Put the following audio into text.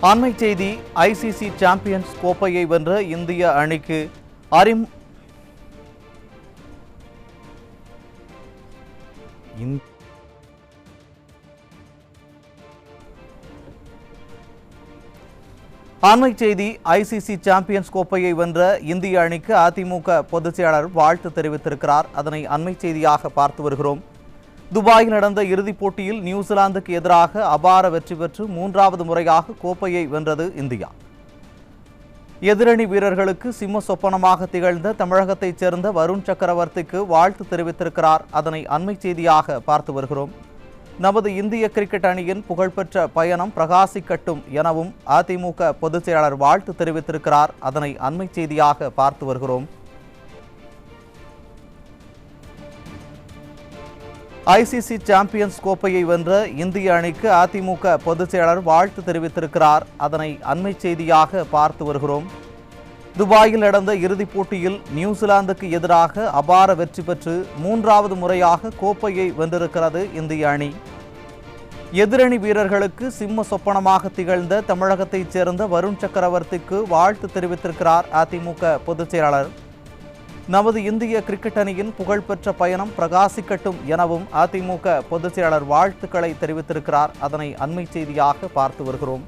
அண்மை செய்தி. ICC champions கோப்பையை வென்ற இந்திய அணிக்கு அண்மை செய்தி. ஐசிசி சாம்பியன்ஸ் கோப்பையை வென்ற இந்திய அணிக்கு அதிமுக பொதுச் செயலாளர் வாழ்த்து தெரிவித்திருக்கிறார். அதனை அண்மை செய்தியாக பார்த்து வருகிறோம். துபாயில் நடந்த இறுதிப் போட்டியில் நியூசிலாந்துக்கு எதிராக அபார வெற்றி பெற்று மூன்றாவது முறையாக கோப்பையை வென்றது இந்தியா. எதிரணி வீரர்களுக்கு சிம்ம சொப்பனமாக திகழ்ந்த தமிழகத்தைச் சேர்ந்த வருண் சக்கரவர்த்திக்கு வாழ்த்து தெரிவித்திருக்கிறார். அதனை அண்மை செய்தியாக பார்த்து வருகிறோம். நமது இந்திய கிரிக்கெட் அணியின் புகழ்பெற்ற பயணம் பிரகாசிக்கட்டும் எனவும் அதிமுக பொதுச் செயலாளர் வாழ்த்து தெரிவித்திருக்கிறார். அதனை அண்மை செய்தியாக பார்த்து வருகிறோம். ஐசிசி சாம்பியன்ஸ் கோப்பையை வென்ற இந்திய அணிக்கு அதிமுக பொதுச் செயலாளர் வாழ்த்து தெரிவித்திருக்கிறார். அதனை அண்மை செய்தியாக பார்த்து வருகிறோம். துபாயில் நடந்த இறுதிப் போட்டியில் நியூசிலாந்துக்கு எதிராக அபார வெற்றி பெற்று மூன்றாவது முறையாக கோப்பையை வென்றிருக்கிறது இந்திய அணி. எதிரணி வீரர்களுக்கு சிம்ம சொப்பனமாக திகழ்ந்த தமிழகத்தைச் சேர்ந்த வருண் சக்கரவர்த்திக்கு வாழ்த்து தெரிவித்திருக்கிறார் அதிமுக பொதுச் செயலாளர். நமது இந்திய கிரிக்கெட் அணியின் புகழ்பெற்ற பயணம் பிரகாசிக்கட்டும் எனவும் அதிமுக பொதுச் செயலாளர் வாழ்த்துக்களை தெரிவித்திருக்கிறார். அதனை அண்மை செய்தியாக பார்த்து வருகிறோம்.